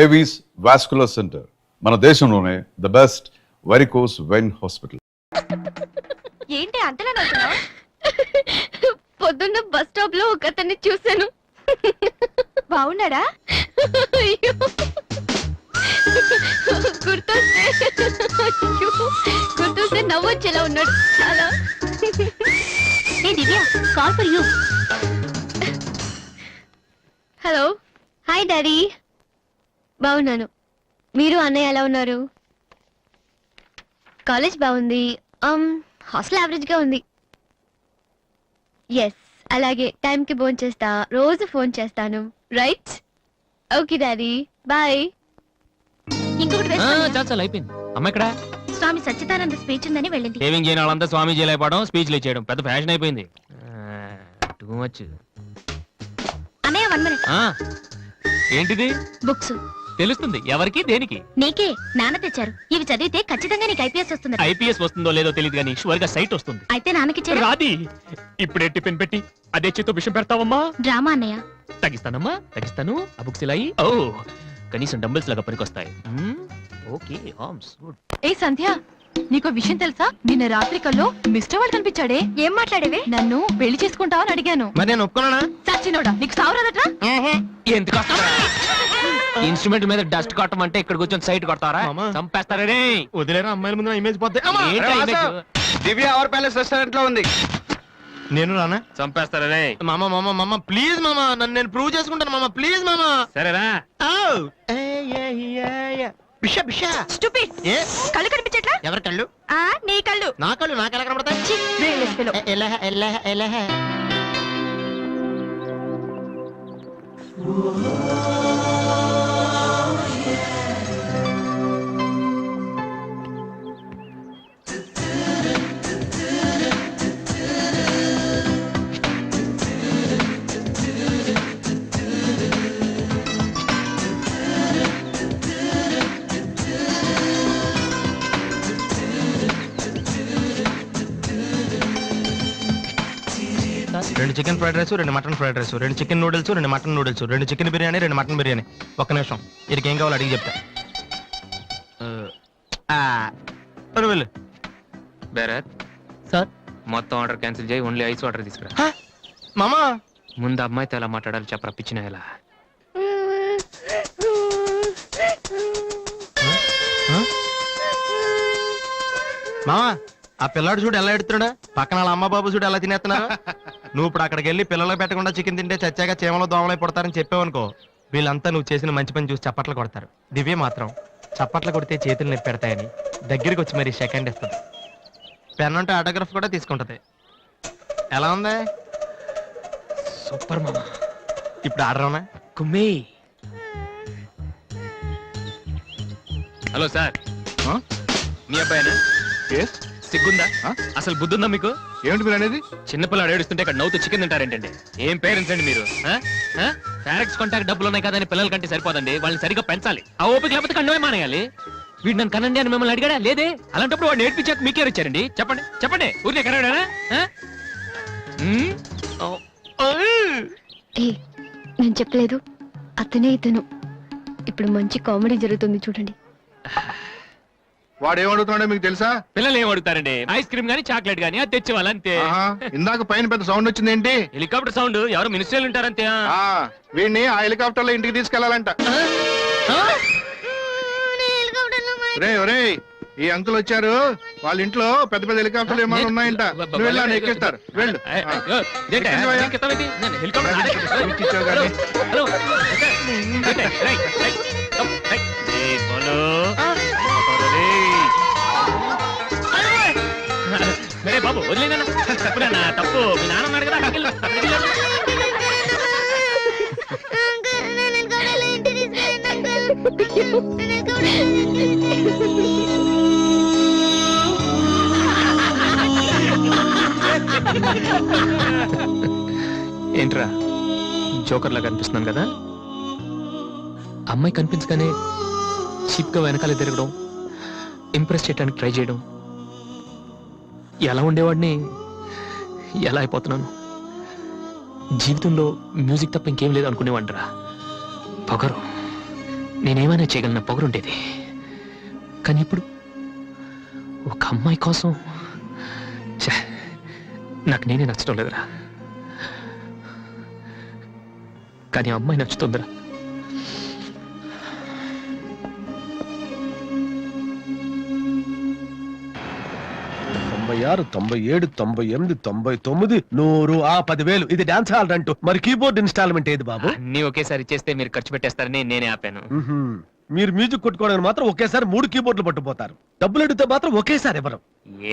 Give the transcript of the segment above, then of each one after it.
Avis vascular centre మన దేశంలోనే the best varicose vein hospital. ఏంటి అంతలా నవ్వుతున్నావ్? పొద్దున్న బస్ స్టాప్ లో ఒక అతన్ని చూశాను. బాగున్నాడా? గుర్తొస్తే నవ్వొచ్చేలా ఉన్నాడు చాలా. Divya, call for you. Hello, hi daddy. బాగున్నాను. మీరు అన్నయ్య ఎలా ఉన్నారు? కాలేజ్ బాగుంది. హాస్టల్ యావరేజ్ గా ఉంది. ఎస్, అలాగే టైంకి ఫోన్ చేస్తా, రోజు ఫోన్ చేస్తాను. రైట్? Okay daddy, bye. ఇంకొకటి అయిపోయింది. అమ్మ ఇక్కడ స్వామి సచ్చిదానంద స్పీచ్ ఉందని వెళ్ళింది. సేవింగ్ చేయని వాళ్ళంతా స్వామీజీ అయిపోవడం, స్పీచ్లు చేయడం పెద్ద ఫ్యాషన్ అయిపోయింది. Too much. అన్నయ్య 1 minute. ఏంటిది? బుక్స్. తెలుస్తుంది ఎవరికి దేనికి? నీకే. నాన్న తెచ్చారు. ఇవి చదివితే ఖచ్చితంగా నీకు ఐపీఎస్ వస్తుంది. ఐపీఎస్ వస్తుందో లేదో తెలియదు కానీ షూర్ గా సైట్ వస్తుంది. అయితే నాన్నకి రాది. ఇప్పుడే టిఫిన్ పెట్టి అదే చేతో విషయం పెడతావమ్మా. డ్రామా అన్నయ్య. తగ్గిస్తానమ్మా, తగ్గిస్తాను. ఆ బుక్స్ ఇలా ఓ కనీసం డంబుల్స్ లాగా పనికొస్తాయి. Okay, arms good. ఏ సంధ్య, నీకో విషయం తెలుసా? నిన్న రాత్రి కల్లో మిస్టర్ వాళ్ళు కనిపించాడే. ఏం మాట్లాడేవే? నన్ను పెళ్లి చేసుకుంటావా అని అడిగాను. మరి నేను ఒప్పుకున్నానా? సచ్చినోడా, నీకు సావరాదట్రా? ఎందుకు ఇన్స్ట్రుమెంట్ మీద డస్ట్ కొట్టం అంటే ఇక్కడ కూర్చొని సైట్ కొడతారా? చంపేస్తారే. వదిలేరా, అమ్మాయిల ముందు ఇమేజ్ పోతే. దివ్య అవర్ ప్యాలెస్ రెస్టారెంట్ లో ఉంది. నేను రానా? చంపేస్తారే. మామ మామ మామ ప్లీజ్ మామ, నన్ను నేను ప్రూవ్ చేసుకుంటాను మామ, ప్లీజ్ మామ. సరేరా. బిషా బిషా. స్టూపిడ్. ఏ కళ్ళు కనిపించట్లా? ఎవరి కళ్ళు? నీ కళ్ళు. నా కళ్ళు నాకు ఎలా కనబడతాయి? ఎలా రెండు చికెన్ ఫ్రైడ్ రైస్, రెండు మటన్ ఫ్రైడ్ రైస్, రెండు చికెన్ నూడిల్స్, రెండు మటన్ నూడిల్స్, రెండు చికెన్ బిర్యానీ, రెండు మటన్ బిర్యానీ. ఒక్క నిమిషం, వీరికి ఏం కావాలో అడిగి చెప్తా. వెళ్ళు. బేరత్ సార్, మొత్తం ఆర్డర్ క్యాన్సిల్ చేయి, ఓన్లీ ఐస్ వాటర్ తీసుకురా. మామా, ముందు అమ్మాయితో ఎలా మాట్లాడాలి చెప్పరా, పిచ్చిన ఎలా. మామా, ఆ పిల్లాడు చూడు ఎలా ఎడుతున్నాడా, పక్కన వాళ్ళ అమ్మ బాబు చూడు ఎలా తినేస్తున్నారు. నువ్వు ఇప్పుడు అక్కడికి వెళ్ళి పిల్లలకు పెట్టకుండా చికెన్ తింటే చచ్చాక చీమలో దోమలై పడతారని చెప్పావనుకో, వీళ్ళంతా నువ్వు చేసిన మంచి పని చూసి చప్పట్లు కొడతారు. దివ్య మాత్రం చప్పట్లు కొడితే చేతులు నొప్పి పెడతాయని దగ్గరికి వచ్చి మరి సెకండ్ ఇస్తుంది. పెన్ అంటే ఆటోగ్రాఫ్ కూడా తీసుకుంటది. ఎలా ఉంది? సూపర్ మామా. ఇప్పుడు ఆర్డర్ అవునా? కుమ్మి. హలో సార్, మీ అబ్బాయినా? సిగ్గుందా? అసలు బుద్ధుందా మీకు? ఏమిటి మీరు అనేది? చిన్నపిల్లాడు ఏడుస్తుంటే ఇక్కడ నవ్వుతూ చికెన్ తింటారేంటండి? ఏం పేరెంట్స్ అండి మీరు? ఫారెక్స్ కాంటాక్ట్ డబ్బులు ఉన్నాయి కదా అని పిల్లల కంటే సరిపోదండి, వాళ్ళని సరిగ్గా పెంచాలి. ఆ ఓపిక లేకపోతే కండమే మానేయాలి. వీడు నన్ను కనండి అని మిమ్మల్ని అడిగాడా? లేదే. అలాంటప్పుడు వాడు నేర్పించాక మీకే వచ్చారండి. చెప్పండి చెప్పండి, ఊరికే కనడానా? నేను చెప్పలేదు, అతనే ఇతను. ఇప్పుడు మంచి కామెడీ జరుగుతుంది చూడండి. వాడు ఏమడుగుతున్నాడో మీకు తెలుసా? పిల్లలు ఏం అడుగుతారండి? ఐస్ క్రీమ్ గానీ చాక్లెట్ గానీ అది తెచ్చేవాళ్ళంతే. ఇందాక పైన పెద్ద సౌండ్ వచ్చింది ఏంటి? Helicopter sound. ఎవరు మినిస్టర్లు ఉంటారంతే. వీడిని ఆ హెలికాప్టర్ లో ఇంటికి తీసుకెళ్లాలంట. రే, ఈ అంకుల్ వచ్చారు, వాళ్ళ ఇంట్లో పెద్ద పెద్ద హెలికాప్టర్లు ఏమైనా ఉన్నాయంట. నువ్వు వెళ్ళాను, ఎక్కిస్తారు. వెళ్ళు. బాబు వదిలేనా? తప్పు. మీ నాన్న ఉన్నాడు కదా. ఏంట్రా జోకర్ లాగా కనిపిస్తున్నాను కదా? అమ్మాయి కనిపించగానే చీప్ గా వెనకాల తిరగడం, ఇంప్రెస్ చేయడానికి ట్రై చేయడం. ఎలా ఉండేవాడిని ఎలా అయిపోతున్నాను. జీవితంలో మ్యూజిక్ తప్ప ఇంకేం లేదు అనుకునేవాడిరా. పొగరు, నేనేమైనా చేయగలన పొగరుండేది. కానీ ఇప్పుడు ఒక అమ్మాయి కోసం ఛే, నాకు నేనే నచ్చడం లేదురా. కానీ ఆ అమ్మాయి నచ్చుతుందిరా. తొంభై 97 98 99 100 ఆ 10,000 ఇది డాన్స్ హాల్ అంటూ మరి కీబోర్డ్ ఇన్స్టాల్మెంట్ ఏది బాబు? అన్నీ ఒకేసారి ఇచ్చేస్తే మీరు ఖర్చు పెట్టేస్తారని నేనే ఆపాను. మీరు మ్యూజిక్ కొట్టుకోవడానికి మాత్రం ఒకేసారి 3 కీబోర్డులు పట్టుపోతారు. డబ్బులు అడిగితే మాత్రం ఒకేసారి ఎవరు?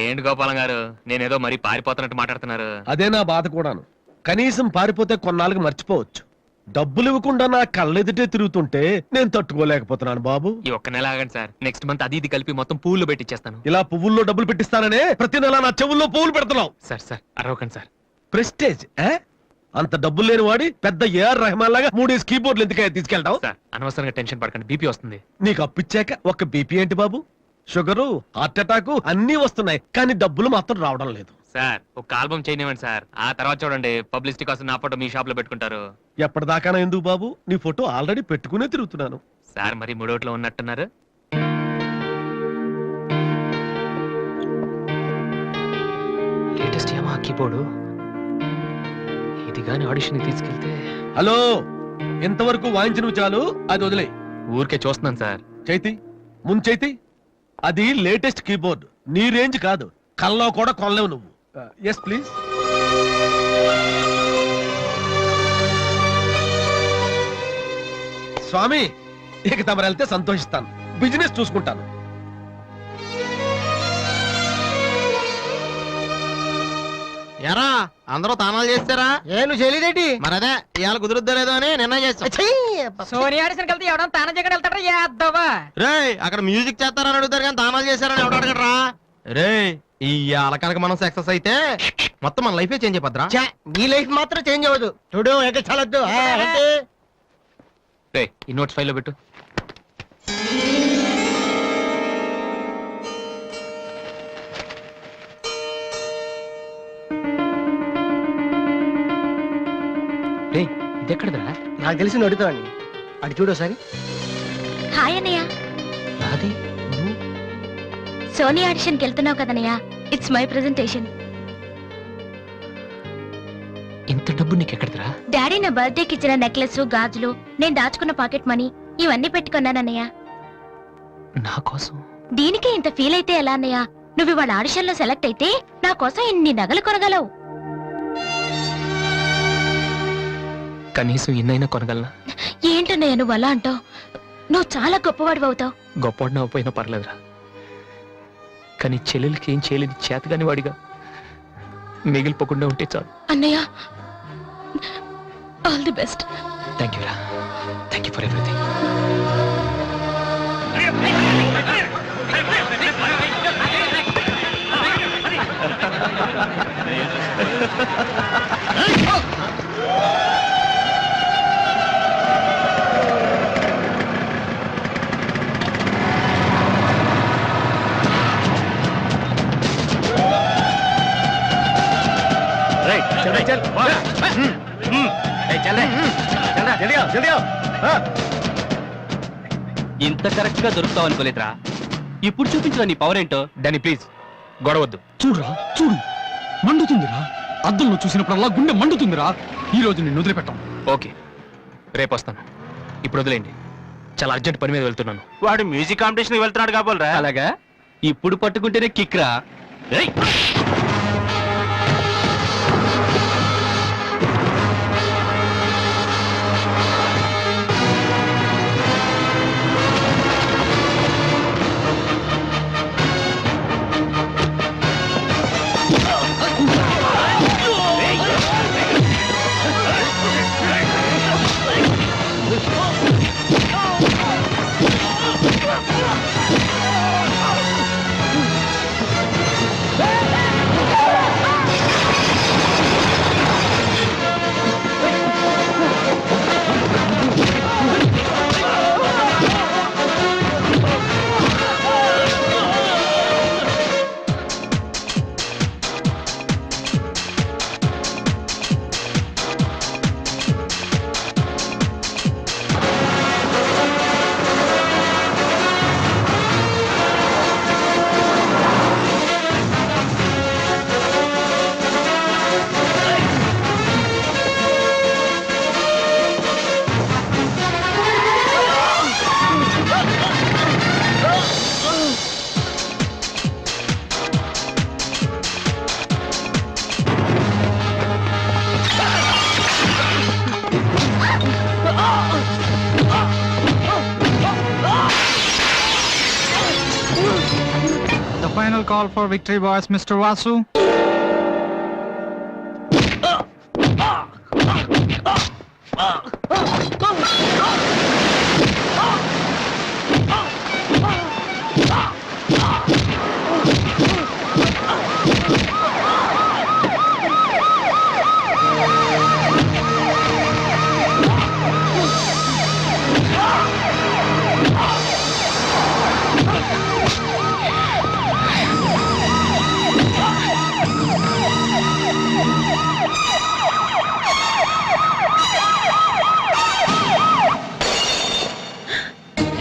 ఏంటి గోపాలం గారు, నేనేదో మరీ పారిపోతున్నట్టు మాట్లాడుతున్నారు. అదే నా బాధ కూడాను. కనీసం పారిపోతే కొన్నాళ్ళకి మర్చిపోవచ్చు. డబ్బులు ఇవ్వకుండా నా కళ్ళెదుటే తిరుగుతుంటే నేను తట్టుకోలేకపోతున్నాను బాబు. ఈ ఒక్క నెల ఆగండి సార్, నెక్స్ట్ మంత్ అది ఇది కలిపి మొత్తం పూలు పెట్టిచ్చేస్తాను. ఇలా పువ్వుల్లో డబ్బులు పెట్టిస్తాననే ప్రతి నెల నా చెవుల్లో పువ్వులు పెడుతున్నావు. సార్ సార్ అరవకండి సార్. ప్రెస్టేజ్ అంత డబ్బులు లేని వాడి పెద్ద ఏఆర్ రెహమాన్ లాగా 3 కీబోర్డులు ఎందుకే తీసుకెళ్తావు? సార్ అనవసరంగా టెన్షన్ పడకండి, బీపీ వస్తుంది. నీకు అప్పిచ్చాక ఒక్క బీపీ ఏంటి బాబు? షుగరు, హార్ట్ అటాక్ అన్నీ వస్తున్నాయి, కానీ డబ్బులు మాత్రం రావడం లేదు. సార్ ఒక ఆల్బమ్ చేయనివ్వండి సార్, ఆ తర్వాత చూడండి పబ్లిసిటీ కోసం నా ఫోటో మీ షాప్ లో పెట్టుకుంటారు. ఎప్పటిదాకా ఎందుకు బాబు? నీ ఫోటో ఆల్రెడీ పెట్టుకునే తిరుగుతున్నాను. సార్ మరి మూడోట్లో ఉన్నట్టున్నారు. లేటెస్ట్ యమహా కీబోర్డు ఇది గాని ఆడిషన్ తీసుకెళ్తే. హలో, ఇంతవరకు వాయించిన చాలు, అది వదిలే. ఊరికే చూస్తున్నాను సార్. చైతి ముందు చైతి, అది లేటెస్ట్ కీబోర్డ్, నీ రేంజ్ కాదు, కల్లో కూడా కొనలేవు నువ్వు. Yes please. స్వామి, ఇక తమరు వెళ్తే సంతోషిస్తాను, బిజినెస్ చూసుకుంటాను. ఎరా అందరూ తానాలు చేస్తారా? నువ్వు చేయలేదేటి? మరదే ఇవాళ కుదురుద్దో లేదో అని నిర్ణయం చేస్తా. సోనియా ఆడిషన్ కలిసి ఎవడం తానం చేయడం వెళ్తాడా యాదవా? రే అక్కడ మ్యూజిక్ చేస్తారని అడుగుతారు కానీ తానాలు చేశారని ఎవడు అడగడరా? రే ఈ కనుక మనం సక్సెస్ అయితే మొత్తం మన లైఫే చేంజ్ అయిపోద్రా. నీ లైఫ్ మాత్రం చేంజ్ అవ్వదు. చూడు చాలద్దు. రే ఈ నోట్స్ ఫైల్లో పెట్టు. రే ఇది ఎక్కడదరా? నాకు తెలిసి అడుగుతాను, అటు చూడు ఒకసారి. హాయ్ అన్నయ్య. రాది సోనీ ఆడిషన్కి వెళ్తున్నావు కదన్నయ్య, ఇట్స్ మై ప్రెజెంటేషన్. ఇంత డబ్బు నీకు ఎక్కడదరా? డాడీ నా బర్త్డేకి ఇచ్చిన నెక్లెస్, గాజులు, నేను దాచుకున్న పాకెట్ మనీ ఇవన్నీ పెట్టుకున్నానన్నయ్య. నా కోసం? దీనికే ఇంత ఫీల్ అయితే ఎలా అన్నయ్య? నువ్వు ఇవాళ ఆడిషన్ లో సెలెక్ట్ అయితే నా కోసం ఇన్ని నగలు కొనగలవు. కనీసం ఇన్నైనా కొనగలనా? ఏంటన్నయ్య నువ్వు అలా అంటావు? నువ్వు చాలా గొప్పవాడు అవుతావు. గొప్పవాడిని అవ్వపోయినా పర్లేదురా, కానీ చెల్లెలకి ఏం చేయలేదు చేతగాని వాడిగా మిగిలిపోకుండా ఉంటే చాలు. అన్నయ్య, all the best. Thank you రా, థ్యాంక్ యూ ఫర్ ఎవ్రీథింగ్. ఇంత కరెక్ట్ గా దొరుకుతావు అనుకోలేదురా. ఇప్పుడు చూపించిన నీ పవర్ ఏంటో. దాన్ని ప్లీజ్ గొడవద్దు. చూడురా చూడు, మండుతుందిరా. అద్దంలో చూసినప్పుడల్లా గుండె మండుతుందిరా. ఈ రోజు నిన్ను వదిలిపెట్టాం. ఓకే రేపు వస్తాను, ఇప్పుడు వదిలేండి. చాలా అర్జెంట్ పని మీద వెళ్తున్నాను. వాడు మ్యూజిక్ కాంపిటీషన్ వెళ్తున్నాడు కాబోలరా. అలాగా? ఇప్పుడు పట్టుకుంటేనే కిక్ రా. Final call for victory boys mister Vasu.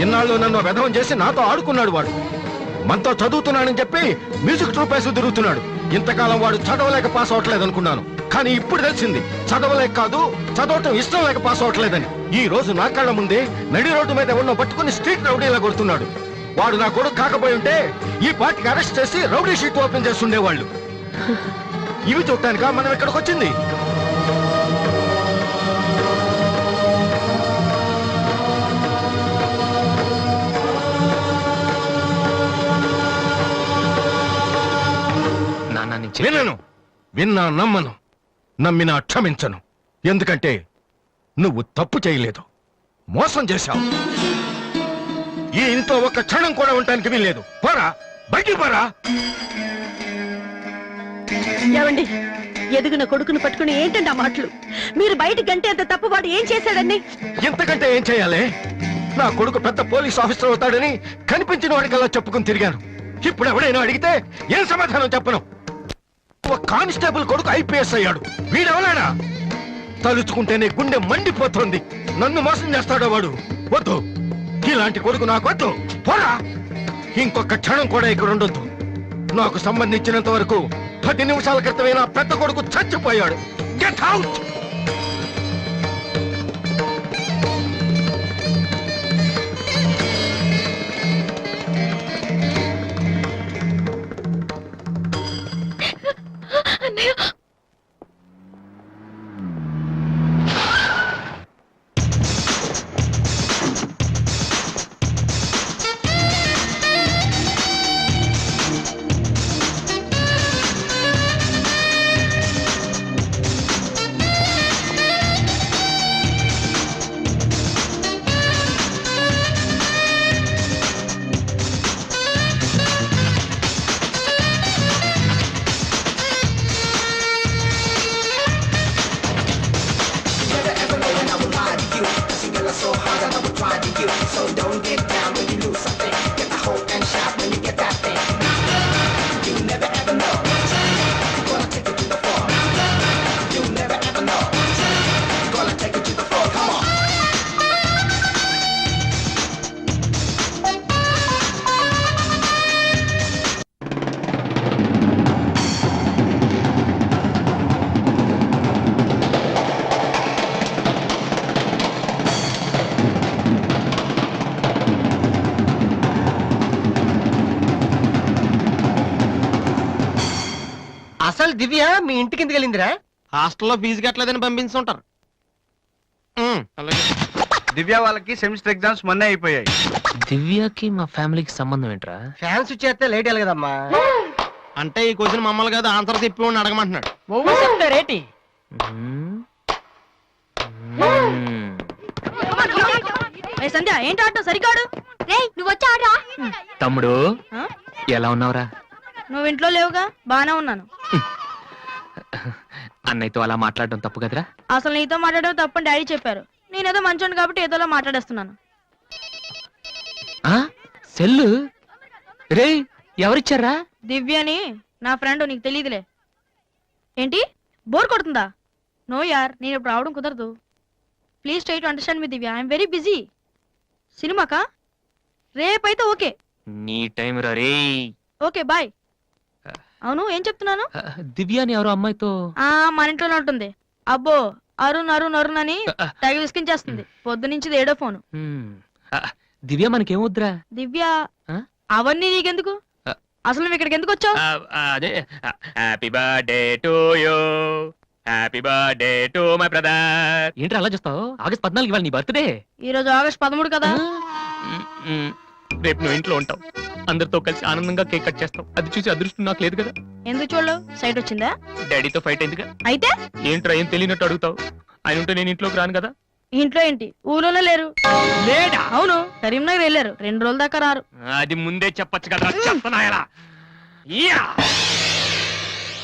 ఇన్నాళ్ళు నన్ను వెధవం చేసి నాతో ఆడుకున్నాడు వాడు. మనతో చదువుతున్నానని చెప్పి మ్యూజిక్ ట్రూప్ వేసి తిరుగుతున్నాడు. ఇంతకాలం వాడు చదవలేక పాస్ అవట్లేదు అనుకున్నాను, కానీ ఇప్పుడు తెలిసింది చదవలేక కాదు, చదవటం ఇష్టం లేక పాస్ అవట్లేదని. ఈ రోజు నా కళ్ళ ముందే నడి రోడ్డు మీద ఉన్న పట్టుకుని స్ట్రీట్ రౌడీలా కొడుతున్నాడు. వాడు నా కొడుకు కాకపోయి ఉంటే ఈ పార్టీకి అరెస్ట్ చేసి రౌడీ షీట్ ఓపెన్ చేస్తుండేవాళ్ళు. ఇవి చూడటానికా మనం ఇక్కడికి వచ్చింది? వినను, విన్నా నమ్మను, నమ్మినా క్షమించను. ఎందుకంటే నువ్వు తప్పు చేయలేదు, మోసం చేశావు. ఈ ఇంట్లో ఒక్క క్షణం కూడా ఉండటానికి వీల్లేదు. పోరా, బయటికి పోరా. ఏవండి, ఎదిగిన కొడుకును పట్టుకుని ఏంటండి ఆ మాటలు? మీరు బయట గంటే అంత తప్పు వాడు ఏం చేశాడండి? ఇంతకంటే ఏం చేయాలి? నా కొడుకు పెద్ద పోలీస్ ఆఫీసర్ అవుతాడని కనిపించిన వాడికల్లా చెప్పుకుని తిరిగాను. ఇప్పుడు ఎవడైనా అడిగితే ఏం సమాధానం చెప్పను? ఒక కానిస్టేబుల్ కొడుకు ఐపీఎస్ అయ్యాడు. వీడెవలాడా? తలుచుకుంటేనే గుండె మండిపోతుంది. నన్ను మోసం చేస్తాడో వాడు. వద్దు, ఇలాంటి కొడుకు నాకు వద్దు. పోరా, ఇంకొక క్షణం కూడా ఇక్కడ ఉండొద్దు. నాకు సంబంధించినంత వరకు 10 నిమిషాల క్రితమే నా పెద్ద కొడుకు చచ్చిపోయాడు. Get out. అసలు దివ్య మీ ఇంటికి ఎందుకు వెళ్ళిందిరా? హాస్టల్లో ఫీజు కట్టలేదని పంపించుంటారు. దివ్య వాళ్ళకి సెమిస్టర్ ఎగ్జామ్స్ మొన్నే అయిపోయాయి. దివ్యకి మా ఫ్యామిలీకి సంబంధం ఏంట్రా? ఫ్యాన్స్ చేస్తే లేట్ అయ్యాలి కదమ్మా. అంటే ఈ క్వశ్చన్ మమ్మల్ని కాదు, ఆన్సర్ చెప్పి అడగమంటున్నాడు. ఓవర్ చెప్తారేటి? సంధ్య ఏంటి ఆటో సరికాడు? నువ్వు వచ్చి ఆడరా. తమ్ముడు ఎలా ఉన్నావురా? నువ్వు ఇంట్లో లేవుగా? బానే ఉన్నాను. అన్నయ్యతో అలా మాట్లాడడం తప్పు కదరా? అసలు నీతో మాట్లాడడం తప్పని డాడీ చెప్పారు. నేనేదో మంచోడు కాబట్టి ఏదోలా మాట్లాడేస్తున్నాను. సెల్లు రే ఎవరిచ్చారా? దివ్యని, నా ఫ్రెండ్. నీకు తెలియదులే. ఏంటి బోర్ కొడుతుందా? నో యార్, నేను ఇప్పుడు రావడం కుదరదు. Please try to understand me Divya. I'm very busy. సినిమాకా? రేపైతే ఓకే. నీ టైం రా రే. Okay bye. అవును, ఏం చెప్తున్నాను? దివ్యాని ఎవరో అమ్మాయితో మన ఇంట్లోనే ఉంటుంది. అబ్బో, అరుణ్ అరుణ్ అరుణ్ అని తెగ విసికించేస్తుంది. పొద్దు నుంచి ఏడో ఫోను. దివ్య మనకేమొద్దురా? దివ్య అవన్నీ నీకెందుకు? అసలు నువ్వు ఇక్కడికి ఎందుకు వచ్చావు? అదే happy birthday to you, happy birthday to my brother. ఏంట్రా అలా చూస్తావు? ఆగస్ట్ 14 ఇవాళ నీ బర్త్డే. ఈ రోజు ఆగస్ట్ 13 కదా. రేపు నువ్వు ఇంట్లో ఉంటావు. అందరితో కలిసి ఆనందంగా కేక్ కట్ చేస్తాం. అది చూసి అదృష్టం నాకు లేదు కదా. ఎందుకు చూడలేవు? సైట్ వచ్చిందా? డాడీతో ఫైట్ అయిందిగా. అయితే ఏంట్రా ఏం తెలియనట్టు అడుగుతావు? ఆయన ఉంటే నేను ఇంట్లోకి రాను కదా. ఇంట్లో ఏంటి? ఊళ్ళోనే లేరు. లేడా? అవును, కరీంనగర్ వెళ్ళారు. 2 రోజుల దాకా రారు. అది ముందే చెప్పొచ్చు కదా. చెప్పనాయలా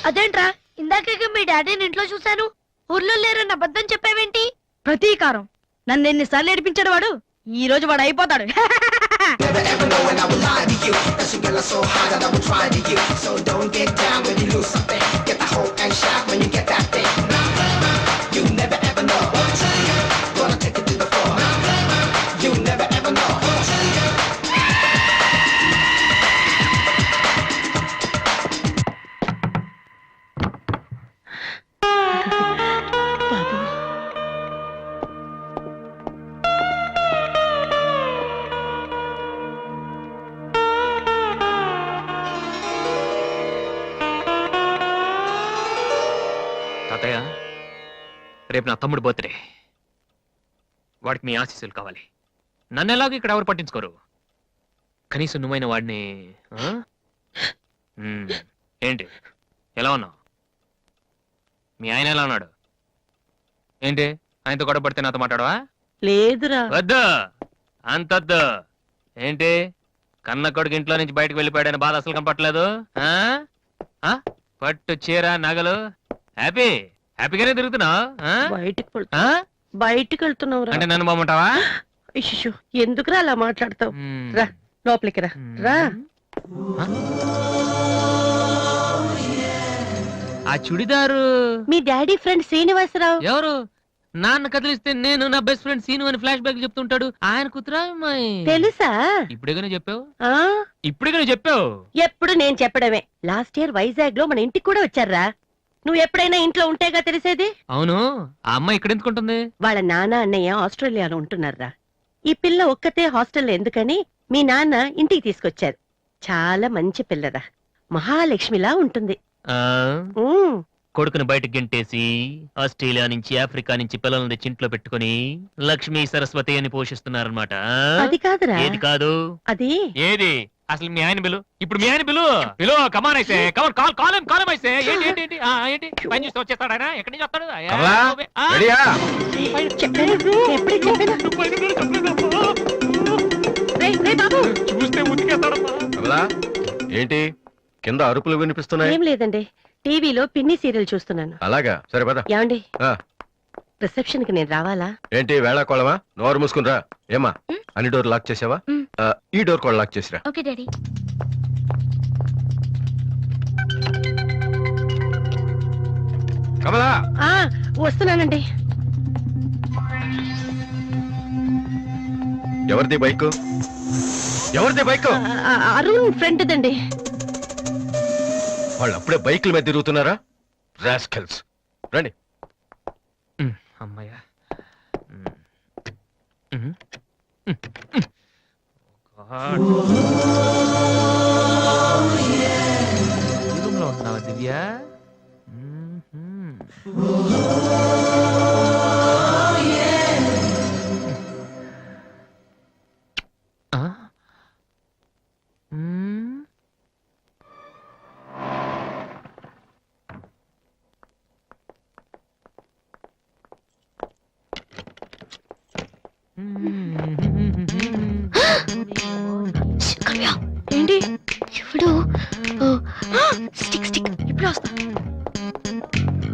అదేంట్రా, ఇందాకే మీ డాడీని ఇంట్లో చూశాను, ఊర్లో లేరన్న అబద్ధం చెప్పావేంటి? ప్రతీకారం. నన్ను ఎన్నిసార్లు ఏడిపించాడు వాడు. ఈ రోజు వాడు అయిపోతాడు. తాతయ్య, రేపు నా తమ్ముడు బర్త్డే. వాడికి మీ ఆశీస్సులు కావాలి. నన్ను ఎలాగో ఇక్కడ ఎవరు పట్టించుకోరు. కనీసం నువ్వైన వాడిని ఏంటి ఎలా ఉన్నావు? మీ ఆయన ఎలా ఉన్నాడు? ఏంటి ఆయనతో గొడవ పడితే నాతో మాట్లాడవా? లేదురా. వద్దు, అంతొద్దు. ఏంటి కన్న కొడుకు ఇంట్లో నుంచి బయటకు వెళ్ళిపోయాడని బాధ అసలు కనపట్లేదు. పట్టు చీర నగలు హ్యాపీగానే తిరుగుతున్నావు. బయటికి వెళ్తున్నావు అంటే నన్ను బాగుంటావా? ఎందుకురా అలా మాట్లాడతావు? రా లోపలికి రా. రా. ఆ చుడిదారు మీ డాడీ ఫ్రెండ్ శ్రీనివాసరావు. ఎవరు? నాన్న కదిలిస్తే నేను నా బెస్ట్ ఫ్రెండ్ సీను అని ఫ్లాష్ బ్యాక్ చెప్తుంటాడు. ఆయన కూతురా అమ్మాయి? తెలుసా? ఇప్పుడేగానే చెప్పావు. ఆ ఇప్పుడేగానే చెప్పావు. ఎప్పుడు నేను చెప్పడమే. లాస్ట్ ఇయర్ వైజాగ్ లో మన ఇంటికి కూడా వచ్చారా. నువ్వు ఎప్పుడైనా ఇంట్లో ఉంటేగా తెలిసేది. అవును, ఆ అమ్మాయి ఇక్కడ ఎందుకుంటుంది? వాళ్ళ నాన్న అన్నయ్య ఆస్ట్రేలియాలో ఉంటున్నారా. ఈ పిల్ల ఒక్కతే హాస్టల్లో ఎందుకని మీ నాన్న ఇంటికి తీసుకొచ్చారు. చాలా మంచి పిల్లరా, మహాలక్ష్మిలా ఉంటుంది. కొడుకుని బయటకు గెంటేసి ఆస్ట్రేలియా నుంచి ఆఫ్రికా నుంచి పిల్లల్ని తెచ్చి ఇంట్లో పెట్టుకుని లక్ష్మీ సరస్వతి అని పోషిస్తున్నారన్నమాట. అది కాదురా. ఏది కాదు? అది ఏది అసలు? మీ ఆయన బిలు. ఇప్పుడు మీ ఆయన బిలు కమాన్ అయితే కాలం అయితే ఏంటి పని చూస్తే వచ్చేస్తాడు ఆయన. ఎక్కడి నుంచి వస్తాడు? చూస్తే ఉతికేస్తాడమ్మా. ఏంటి కింద అరుపులు వినిపిస్తున్నాయి? ఏం లేదండి, టీవీలో పిన్ని సీరియల్ చూస్తున్నాను. అలాగా, సరే పద. ఏమండి, రిసెప్షన్ కి నేను రావాలా? ఏంటి వేళ కోళమా? నోరు మూసుకునిరా. ఏమా అన్ని డోర్ లాక్ చేసావా? ఈ డోర్ కూడా లాక్ చేసిరా. Okay daddy. కమలా, వస్తున్నానండి. ఎవరిది బైక్? ఎవరిది బైక్? అరుణ్ ఫ్రెండ్ దండి. వాళ్ళు అప్పుడే బైకుల మీద తిరుగుతున్నారా? రాస్కల్స్. రండి. అమ్మాయ్యా. ఉన్నావా దివ్య? ఏంటి ఇప్పుడు? స్టిక్ స్టిక్, ఇప్పుడు వస్తా.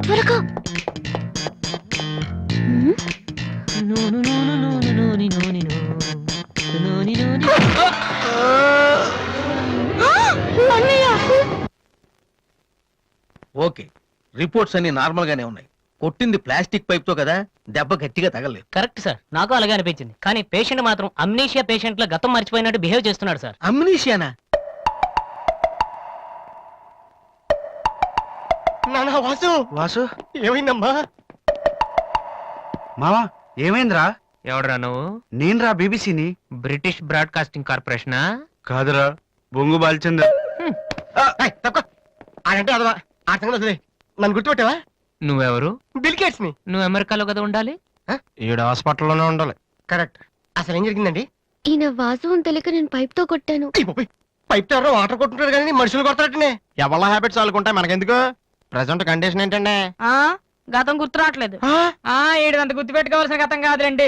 త్వరగా. ఓకే, రిపోర్ట్స్ అన్ని నార్మల్ గానే ఉన్నాయి. కొట్టింది ప్లాస్టిక్ పైప్ తో కదా, దెబ్బ గట్టిగా తగలేదు. కరెక్ట్ సార్, నాకు అలాగే అనిపించింది. కానీ పేషెంట్ మాత్రం అమ్నీషియా పేషెంట్ లో గతం మర్చిపోయినట్టు బిహేవ్ చేస్తున్నాడు సార్. అమ్నీషియానా? వాసు వాసు, ఏమైందమ్మా? మావా ఏమైందిరా? ఎవడరా నువ్వు? నేనురా, బీబీసీని. British broadcasting కార్పొరేషనా? కాదురా, బొంగు బాల్చందర్. అదంటే అదవా ఆ సంగతి వదిలే. నన్ను గుర్తుపెట్టావా? నువ్వెవరు? బిల్ గేట్స్ ని. నువ్వు అమెరికాలో కదా ఉండాలి. ఈడ హాస్పిటల్లోనే ఉండాలి. కరెక్ట్. అసలు ఏం జరిగిందండి? ఈయన వాసు అని తెలియక నేను పైప్ తో కొట్టాను. పైప్ ఎవరో వాటర్ కొట్టుకుంటారు కానీ మనుషులు కొడతారటనే. ఎవరి హ్యాబిట్స్ వాళ్ళకుంటాయి, మనకెందుకు? ప్రెసెంట్ కండిషన్ ఏంటండి? ఆ గతం గుర్తు రావట్లేదు. ఏడంత గుర్తు పెట్టుకోవాల్సిన గతం కాదులేండి.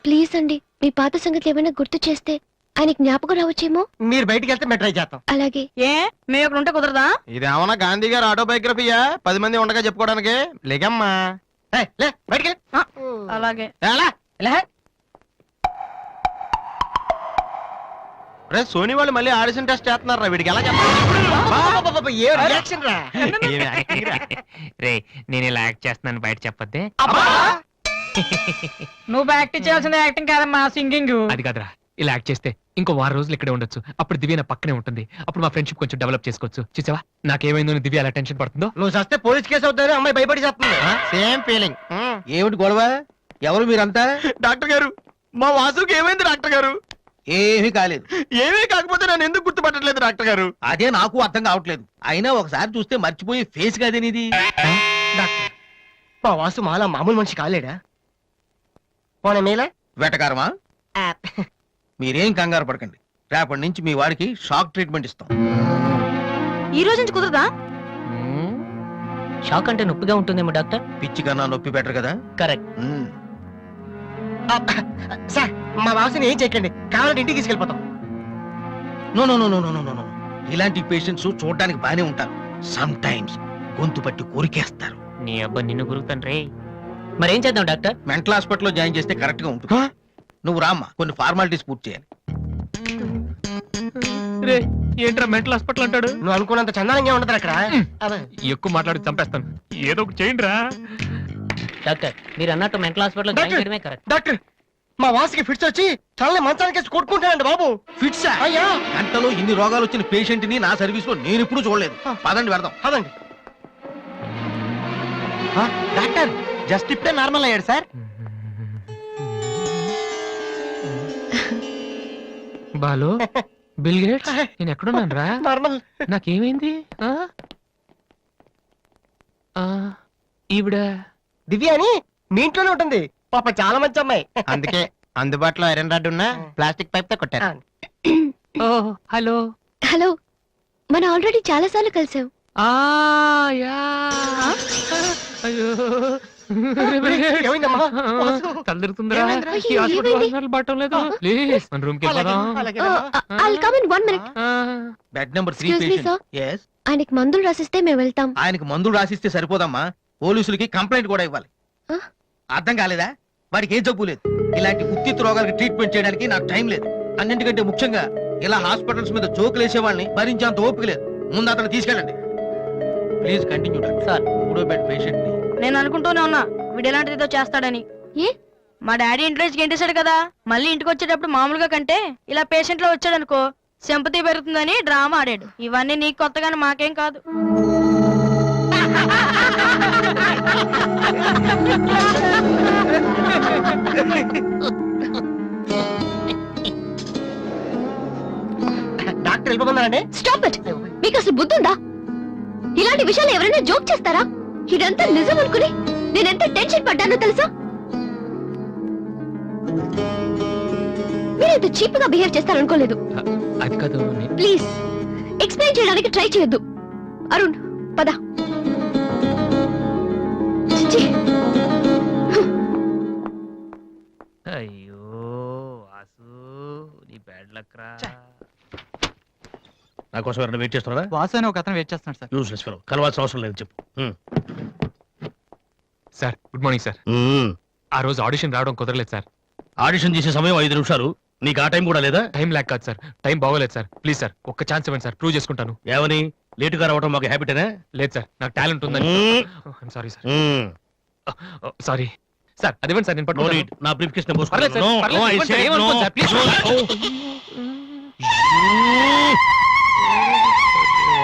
ప్లీజ్ అండి, మీ పాత సంగతి ఏమైనా గుర్తు చేస్తే ఆయనకి జ్ఞాపకం రావచ్చేమో. మీరు బయటికి వెళ్తే మేము ట్రై చేస్తాం. అలాగే. ఏ మేము ఇక్కడ ఉంటే కుదరదా? ఇదేమన్నా గాంధీ గారు ఆటోబయోగ్రఫీయా 10 మంది ఉండగా చెప్పుకోవడానికి? లేకమ్మా లే బయటికి అలాగే. రే సోనీ వాళ్ళు మళ్ళీ ఆడిషన్ టెస్ట్ చేస్తున్నారా? వీడికి ఎలా చెప్పాలి? రే నేను ఇలా యాక్ట్ చేస్తున్నాను బయట చెప్పొద్దే. నువ్వు యాక్టింగ్ చేయాల్సిన యాక్టింగ్ కాదమ్మా, సింగింగ్. అది కాదురా, ఇలా యాక్ట్ చేస్తే ఇంకో 6 రోజులు ఇక్కడే ఉండొచ్చు. అప్పుడు దివ్య నా పక్కనే ఉంటుంది. అప్పుడు మా ఫ్రెండ్షిప్ కొంచెం డెవలప్ చేసుకోవచ్చు. చూసావా నాకేమైందో దివ్య అలా టెన్షన్ పడుతుందో. నువ్వు చస్తే పోలీస్ కేసు అవుతారు, అమ్మాయి భయపడి చేస్తుంది. Same feeling. ఏమిటి గొడవ? ఎవరు మీరంతా? డాక్టర్ గారు, మా వాసుకి ఏమైంది డాక్టర్ గారు? ఏమీ కాలేదు. ఏమీ కాకపోతే నన్ను ఎందుకు గుర్తుపట్టలేదు డాక్టర్ గారు? అదే నాకు అర్థం కావట్లేదు. అయినా ఒకసారి చూస్తే మర్చిపోయే ఫేస్ కాదేనిది. డాక్టర్, మా వాసు మాలా మామూలు మనిషి కాలేడా? పోనీ మేలా వెటకారమా? మీరేం కంగారు పడకండి. రేపటి నుంచి మీ వాడికి షాక్ ట్రీట్మెంట్ ఇస్తాం. ఈ రోజు నుంచి కుదరదా? షాక్ అంటే నొప్పిగా ఉంటుందేమో డాక్టర్. పిచ్చి కన్నా నొప్పి బెటర్ కదా. కరెక్ట్. సార్ మా వాసుని ఏం చేయకండి, కావాలంటే ఇంటికి తీసుకెళ్ళిపోతాం. No no no no no no no. ఇలాంటి పేషెంట్స్ చూడడానికి బానే ఉంటారు. సమ్ టైమ్స్ గొంతు పట్టి కోరికేస్తారు. నీ అబ్బా నిన్ను గురుకుతాను రే. మరేం చేద్దాం డాక్టర్? మెంటల్ హాస్పిటల్లో జాయిన్ చేస్తే కరెక్ట్ గా ఉంటుంది. నువ్వు రామ్మా, కొన్ని ఫార్మాలిటీస్ పూర్తి చేయాలి. రే ఏంట్రా మెంటల్ హాస్పిటల్ అంటాడు? నువ్వు అనుకున్నంత చందానంగా ఉండదు అక్కడ. ఎక్కువ మాట్లాడి చంపేస్తాను. ఏదో ఒకటి చేయండి రా. డాక్టర్ మీరు అన్నట్టు మెంటల్ హాస్పిటల్ జాయిన్ చేయడమే కరెక్ట్. డాక్టర్, మా వాసుకి ఫిట్స్ వచ్చి తలని మంచానికి కొట్టుకుంటానండి బాబు. ఫిట్స్ అయ్యా గంటలో ఇన్ని రోగాలు వచ్చిన పేషెంట్ ని నా సర్వీస్ లో నేను ఎప్పుడు చూడలేదు. పదండి వెళ్దాం. అదండి. డాక్టర్ జస్ట్ ఇప్పుడే నార్మల్ అయ్యాడు సార్. బాలు, బిల్ గేట్స్, నేను ఎక్కడున్నాను రా? నార్మల్. నాకేమైంది? ఈవిడ దివ్య అని మీ ఇంట్లోనే ఉంటుంది. పాప చాలా మంచి అమ్మాయి. అందుకే అందుబాటులో ఐరన్ రాడ్ ఉన్న ప్లాస్టిక్ పైప్ తో కొట్టారు. ఓ హలో. హలో, మనం ఆల్రెడీ చాలా సార్లు కలిసాం. యా. అయ్యో ఏమైందమ్మా? తలదిరుతుందిరా. ఏమైందిరా? ఈ హాస్పిటల్ ఏమైంది? వాసనలు పడటం లేదు. ప్లీజ్ మన రూమ్ కి వెళ్ళిపోదాం. I'll come in 1 minute. Bed number 3 Excuse me, sir. Patient. yes. ఆయనకి మందులు రాసిస్తే మేము వెళ్తాం. ఆయనకి మందులు రాసిస్తే సరిపోదమ్మా, పోలీసులకి కంప్లైంట్ కూడా ఇవ్వాలి. ఆ? అర్థం కాలేదా? వాడికి ఏ జబ్బు లేదు. ఇలాంటి ఉత్తిత్ రోగాలకి ట్రీట్మెంట్ చేయడానికి నాకు టైం లేదు. అన్నింటికంటే ముఖ్యంగా ఇలా హాస్పిటల్స్ మీద జోకులు వేసే వాళ్ళని భరించేంత ఓపిక లేదు. ముందు అతను తీసుకెళ్ళండి. Please continue doctor. సార్ 3వ బెడ్ పేషెంట్ ని. నేను అనుకుంటూనే ఉన్నా వీడు ఎలాంటిది ఏదో చేస్తాడని. ఏ? మా డాడీ ఇంట్రెస్ట్ గెంటేశాడు కదా, మళ్ళీ ఇంటికి వచ్చేటప్పుడు మామూలుగా కంటే ఇలా పేషెంట్ లో వచ్చాడనుకో సింపతి పెరుగుతుందని డ్రామా ఆడాడు. ఇవన్నీ నీకు కొత్తగానే మాకేం కాదు. డాక్టర్ వెళ్ళిపోతున్నారండి. Stop it. మీకు అసలు బుద్ధి ఉందా? ఇలాంటి విషయాలు ఎవరైనా జోక్ చేస్తారా? ఇదంతా నిజం అనుకుని నేనెంత టెన్షన్ పడ్డానో తెలుసా? మీరెంత చీప్ గా బిహేవ్ చేస్తారనుకోలేదు. అది కాదు. ప్లీజ్ ఎక్స్ప్లెయిన్ చేయడానికి ట్రై చేయొద్దు. అరుణ్ పద. చిచ్చి. అయ్యో వాసు, నీ బ్యాడ్ లక్ రా. నా కోసం ఎవరైనా వెయిట్ చేస్తున్నారా? వాసు అని ఒక అతను వెయిట్ చేస్తున్నాడు సార్. యూస్లెస్ ఫెలో, కలవాల్సిన అవసరం లేదు చెప్పు. Sir good morning sir. ఆ రోజు ఆడిషన్ రావడం కుదరలేదు సార్. ఆడిషన్ చేసే సమయం 5 నిమిషాలు, నీకు ఆ టైం కూడా లేదా? టైం ల్యాక్ కాదు సార్, టైం బాగోలేదు సార్. ప్లీజ్ సార్ ఒక్క ఛాన్స్ ఇవ్వండి సార్, ప్రూవ్ చేసుకుంటాను. ఏమని లేటుగా రావడం మాకు హ్యాబిటేనా? లేదు సార్, నాకు టాలెంట్ ఉందని. Sorry sir, sorry sir. అది ఇవ్వండి సార్, నేను నో పట్టుకుంటాను. నీడ్. నా బ్రీఫ్ కేస్ పర్లేదు సార్, పర్లేదు, ఇవ్వండి సార్, ఏమనుకోండి sir, please.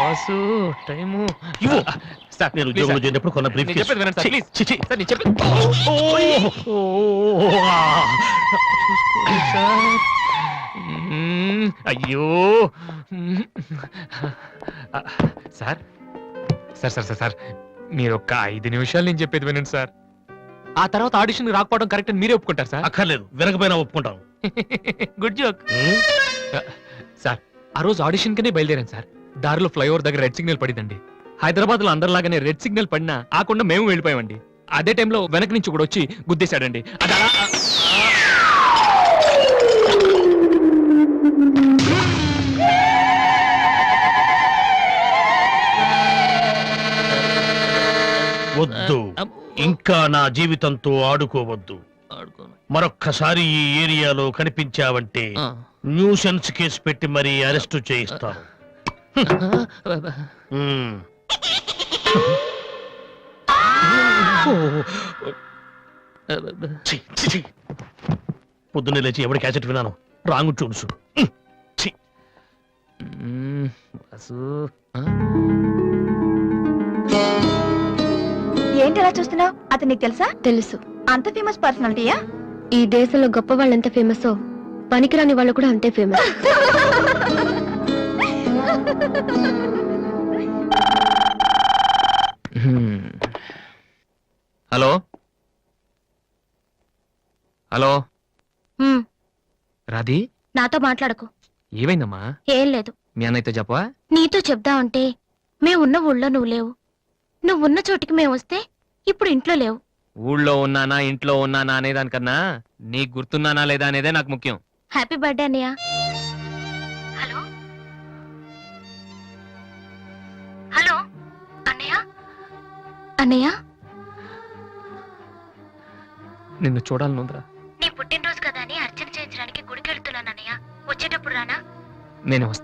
Vasu time sir. నేను ఉద్యోగంలో చేరినప్పుడు కొన్న బ్రీఫ్ నేను కేస్. చెప్పేది వినండి సార్, ప్లీజ్. చిచి. సార్ నేను చెప్పేది చూసుకోండి సార్. అయ్యో sir sir sir sir sir మీరు ఒక్క 5 నిమిషాలు నేను చెప్పేది వినండి సార్. ఆ తర్వాత ఆడిషన్ రాకపోవడం కరెక్ట్ అని మీరే ఒప్పుకుంటారు సార్? అక్కర్లేదు, వినకపోయినా ఒప్పుకుంటాం. Good joke. సార్ ఆ రోజు ఆడిషన్ కనే బయలుదేరాను సార్. దారిలో ఫ్లైఓవర్ దగ్గర రెడ్ సిగ్నల్ పడిందండి. హైదరాబాద్ లో అందరిలాగానే రెడ్ సిగ్నల్ పడినా ఆకుండా మేము వెళ్ళిపోయామండి. అదే టైంలో వెనక నుంచి కూడా వచ్చి గుద్దేశాడండి. అది అలా వద్దు, ఇంకా నా జీవితంతో ఆడుకోవద్దు. మరొక్కసారి ఈ ఏరియాలో కనిపించావంటే న్యూసెన్స్ కేసు పెట్టి మరీ అరెస్ట్ చేయిస్తాను. పొద్దున్నే లేచి ఎవరి క్యాసెట్ విన్నాను, రాంగ్ ట్యూన్స్. ఏంటి అలా చూస్తున్నావు? అతను నీకు తెలుసా? తెలుసు. అంత ఫేమస్ పర్సనాలిటీయా? ఈ దేశంలో గొప్ప వాళ్ళు ఎంత ఫేమసో పనికిరాని వాళ్ళు కూడా అంతే ఫేమస్. హలో హలో హ్మ్, రాధి, నాతో మాట్లాడకు. ఏమైందమ్మా? ఏం లేదు. మీ అన్నయ్యతో చెప్పవా? నీతో చెప్దామంటే మేమున్న ఊళ్ళో నువ్వు లేవు, నువ్వున్న చోటికి మేము వస్తే ఇప్పుడు ఇంట్లో లేవు. ఊళ్ళో ఉన్నానా ఇంట్లో ఉన్నానా అనేదానికన్నా నీకు గుర్తున్నానా లేదా అనేదే నాకు ముఖ్యం. హ్యాపీ బర్త్డే అన్నయ్య. హలో హలో అన్నయ్య. అన్నయ్య, నిన్ను చూడాలనుందిరా. నీ పుట్టినరోజు కదా అని అర్చన చేయించడానికి గుడికి వెళ్తున్నాను అన్నయ్య. వచ్చేటప్పుడు రానా? నేను వస్తా.